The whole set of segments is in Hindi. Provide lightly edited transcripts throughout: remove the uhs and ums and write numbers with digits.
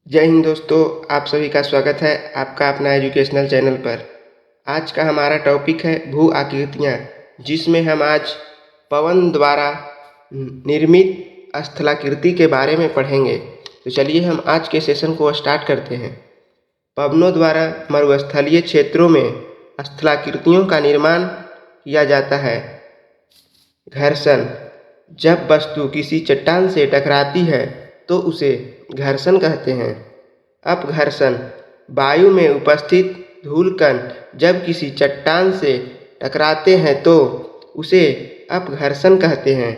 जय हिंद दोस्तों, आप सभी का स्वागत है आपका अपना एजुकेशनल चैनल पर। आज का हमारा टॉपिक है भू आकृतियाँ, जिसमें हम आज पवन द्वारा निर्मित स्थलाकृति के बारे में पढ़ेंगे। तो चलिए हम आज के सेशन को स्टार्ट करते हैं। पवनों द्वारा मरुस्थलीय क्षेत्रों में स्थलाकृतियों का निर्माण किया जाता है। घर्षण: जब वस्तु किसी चट्टान से टकराती है तो उसे घर्षण कहते हैं। अपघर्षण: वायु में उपस्थित धूलकण जब किसी चट्टान से टकराते हैं तो उसे अपघर्षण कहते हैं।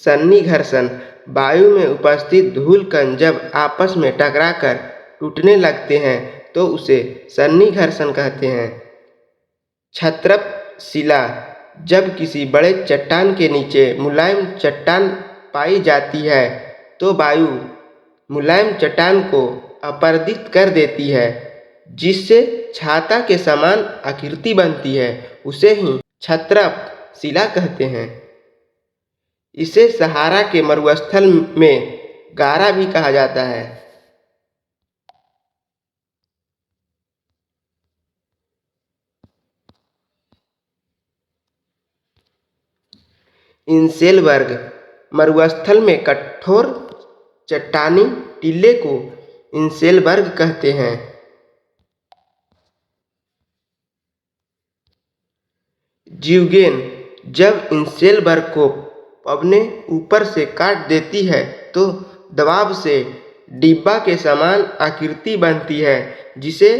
सन्निघर्षण: वायु में उपस्थित धूलकण जब आपस में टकराकर टूटने लगते हैं तो उसे सन्निघर्षण कहते हैं। क्षत्रप शिला: जब किसी बड़े चट्टान के नीचे मुलायम चट्टान पाई जाती है तो वायु मुलायम चट्टान को अपर्दित कर देती है, जिससे छाता के समान आकृति बनती है। उसे ही क्षत्रप शिला कहते हैं। इसे सहारा के मरुस्थल में गारा भी कहा जाता है। इंसेलबर्ग: मरुस्थल में कठोर चट्टानी टीले को इंसेलबर्ग कहते हैं। जीवगेन: जब इंसेलबर्ग को पवनें ऊपर से काट देती है तो दबाव से डिब्बा के समान आकृति बनती है, जिसे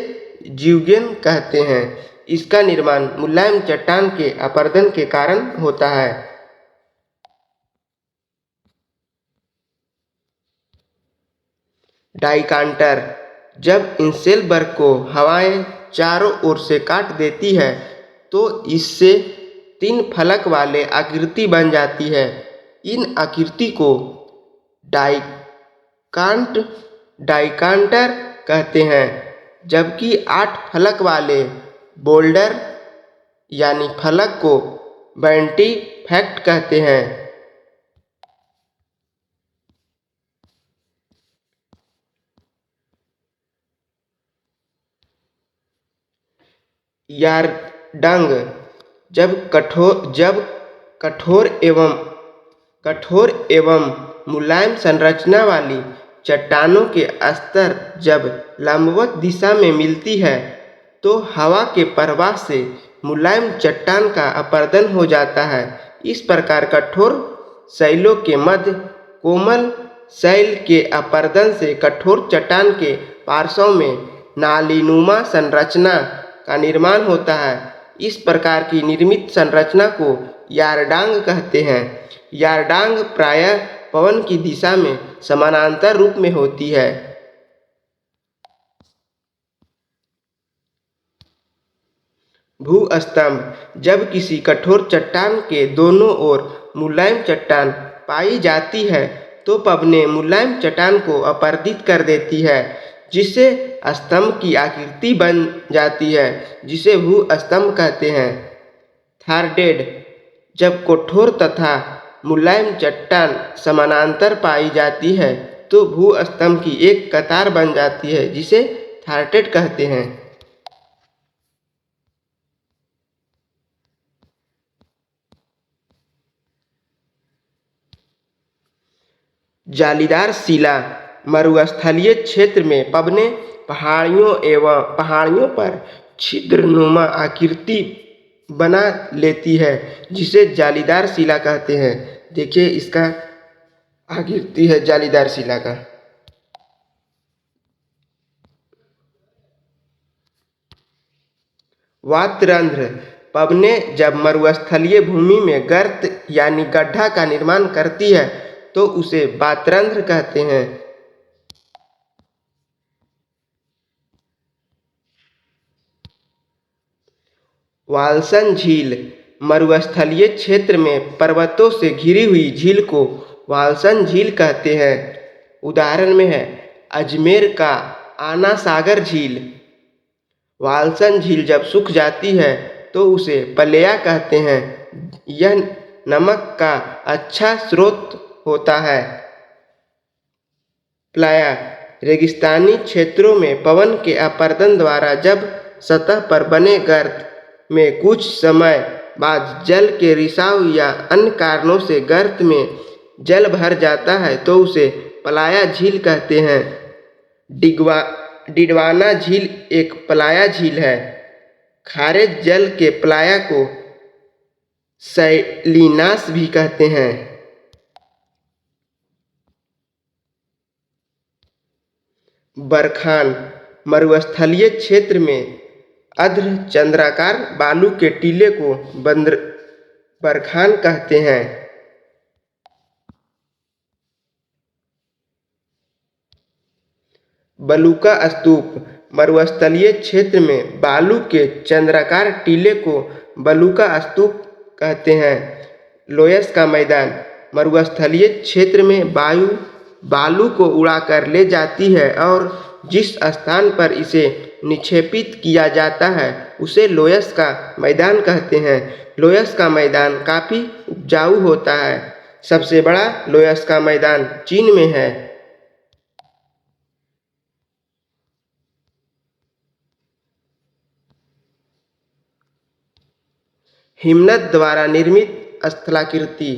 जीवगेन कहते हैं। इसका निर्माण मुलायम चट्टान के अपरदन के कारण होता है। डाइकांटर: जब इंसेलबर्ग को हवाएं चारों ओर से काट देती है तो इससे 3 फलक वाले आकृति बन जाती है। इन आकृति को डाइकांटर कहते हैं, जबकि 8 फलक वाले बोल्डर यानी फलक को बैंटीफैक्ट कहते हैं। यारडंग: जब कठोर एवं मुलायम संरचना वाली चट्टानों के स्तर जब लंबवत दिशा में मिलती है तो हवा के प्रवाह से मुलायम चट्टान का अपरदन हो जाता है। इस प्रकार कठोर शैलों के मध्य कोमल शैल के अपरदन से कठोर चट्टान के पार्श्वों में नालीनुमा संरचना का निर्माण होता है। इस प्रकार की निर्मित संरचना को यारडांग कहते हैं। यारडांग प्रायः पवन की दिशा में समानांतर रूप में होती है। भूस्तंभ: जब किसी कठोर चट्टान के दोनों ओर मुलायम चट्टान पाई जाती है तो पवनें मुलायम चट्टान को अपर्दित कर देती है, जिससे स्तंभ की आकृति बन जाती है, जिसे भूस्तंभ कहते हैं। थॉरडेड: जब कठोर तथा मुलायम चट्टान समानांतर पाई जाती है तो भूस्तंभ की एक कतार बन जाती है, जिसे थॉरडेड कहते हैं। जालीदार शिला: मरुस्थलीय क्षेत्र में पवनें पहाड़ियों पर छिद्रनुमा आकृति बना लेती है, जिसे जालीदार शिला कहते हैं। देखिए इसका आकृति है जालीदार शिला का। वातरंध्र: पवनें जब मरुस्थलीय भूमि में गर्त यानी गड्ढा का निर्माण करती है तो उसे वातरंध्र कहते हैं। वाल्सन झील: मरुस्थलीय क्षेत्र में पर्वतों से घिरी हुई झील को वाल्सन झील कहते हैं। उदाहरण में है अजमेर का आना सागर झील। वाल्सन झील जब सूख जाती है तो उसे पलेया कहते हैं। यह नमक का अच्छा स्रोत होता है। प्लाया रेगिस्तानी क्षेत्रों में पवन के अपरदन द्वारा जब सतह पर बने गर्त में कुछ समय बाद जल के रिसाव या अन्य कारणों से गर्त में जल भर जाता है तो उसे प्लाया झील कहते हैं। डिडवाना झील एक प्लाया झील है। खारे जल के प्लाया को सैलिनास भी कहते हैं। बरखान मरुस्थलीय क्षेत्र में अर्ध चंद्राकार बालू के टीले को बरखान कहते हैं। बलूका स्तूप मरुस्थलीय क्षेत्र में बालू के चंद्राकार टीले को बलूका स्तूप कहते हैं। लोयस का मैदान मरुस्थलीय क्षेत्र में वायु बालू को उड़ाकर ले जाती है और जिस स्थान पर इसे निक्षेपित किया जाता है उसे लोयस का मैदान कहते हैं। लोयस का मैदान काफ़ी उपजाऊ होता है। सबसे बड़ा लोयस का मैदान चीन में है। हिमनद द्वारा निर्मित स्थलाकृति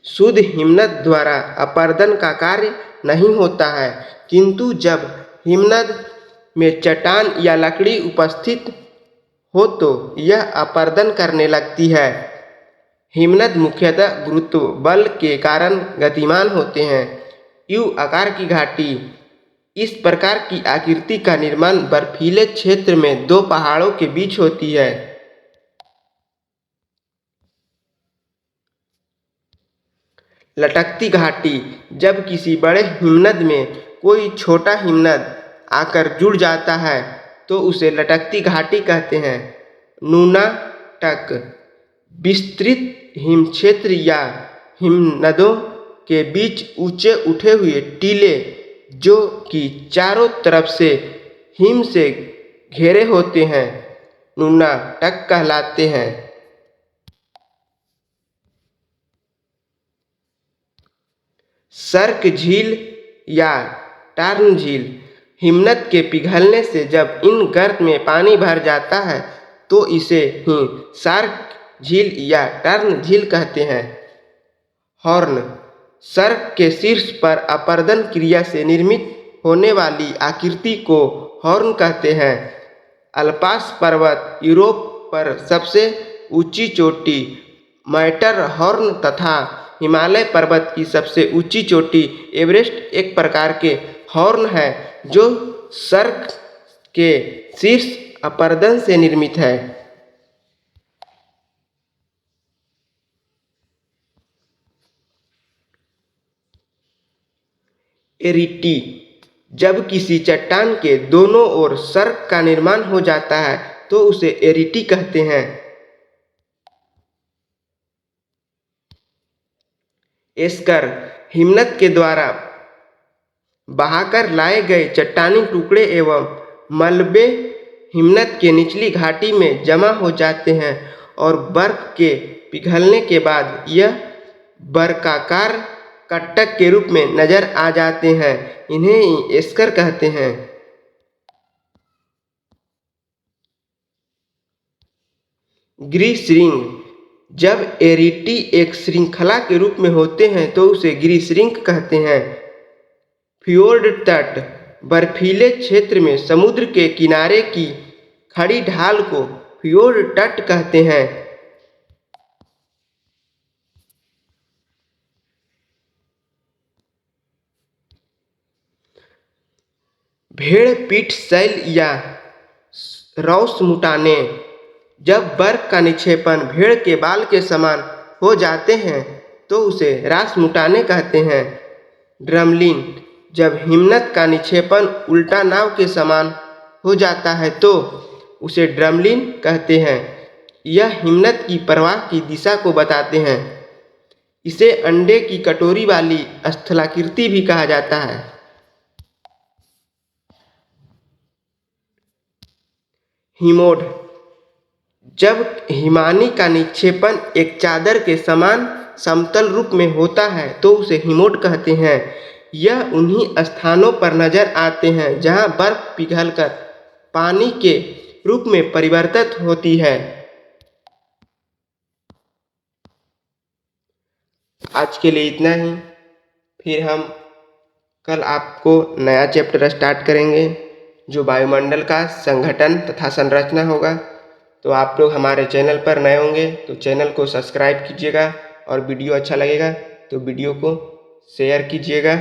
शुद्ध हिमनद द्वारा अपरदन का कार्य नहीं होता है, किंतु जब हिमनद में चट्टान या लकड़ी उपस्थित हो तो यह अपरदन करने लगती है। हिमनद मुख्यतः गुरुत्व बल के कारण गतिमान होते हैं। यू आकार की घाटी इस प्रकार की आकृति का निर्माण बर्फीले क्षेत्र में दो पहाड़ों के बीच होती है। लटकती घाटी जब किसी बड़े हिमनद में कोई छोटा हिमनद आकर जुड़ जाता है तो उसे लटकती घाटी कहते हैं। नूनाटक विस्तृत हिमक्षेत्र या हिमनदों के बीच ऊंचे उठे हुए टीले जो कि चारों तरफ से हिम से घेरे होते हैं नूनाटक कहलाते हैं। सर्क झील या टार्न झील हिमनद के पिघलने से जब इन गर्त में पानी भर जाता है तो इसे ही सार्क झील या टर्न झील कहते हैं। हॉर्न सर्क के शीर्ष पर अपरदन क्रिया से निर्मित होने वाली आकृति को हॉर्न कहते हैं। अल्पास पर्वत यूरोप पर सबसे ऊंची चोटी मैटरहॉर्न तथा हिमालय पर्वत की सबसे ऊंची चोटी एवरेस्ट एक प्रकार के हॉर्न है जो सर्क के शीर्ष अपरदन से निर्मित है। एरिटी जब किसी चट्टान के दोनों ओर सर्क का निर्माण हो जाता है तो उसे एरिटी कहते हैं। एस्कर हिमनद के द्वारा बहाकर लाए गए चट्टानी टुकड़े एवं मलबे हिमनद के निचली घाटी में जमा हो जाते हैं और बर्फ के पिघलने के बाद यह वर्गाकार कटक के रूप में नजर आ जाते हैं। इन्हें एस्कर कहते हैं। ग्रीष्रिंग जब एरिटी एक श्रृंखला के रूप में होते हैं तो उसे ग्रीष्रिंग कहते हैं। फ्योर्ड तट बर्फीले क्षेत्र में समुद्र के किनारे की खड़ी ढाल को फ्योर्ड तट कहते हैं। भेड़ पीठ शैल या रॉसमुटाने जब बर्फ का निक्षेपण भेड़ के बाल के समान हो जाते हैं तो उसे रासमुटाने कहते हैं। ड्रमलिन जब हिमनद का निक्षेपण उल्टा नाव के समान हो जाता है तो उसे ड्रमलिन कहते हैं। यह हिमनद की प्रवाह की दिशा को बताते हैं। इसे अंडे की कटोरी वाली स्थलाकृति भी कहा जाता है। हिमोड जब हिमानी का निक्षेपण एक चादर के समान समतल रूप में होता है तो उसे हिमोट कहते हैं। यह उन्हीं स्थानों पर नजर आते हैं जहां बर्फ पिघलकर पानी के रूप में परिवर्तित होती है। आज के लिए इतना ही। फिर हम कल आपको नया चैप्टर स्टार्ट करेंगे जो वायुमंडल का संगठन तथा संरचना होगा। तो आप लोग हमारे चैनल पर नए होंगे तो चैनल को सब्सक्राइब कीजिएगा और वीडियो अच्छा लगेगा तो वीडियो को शेयर कीजिएगा।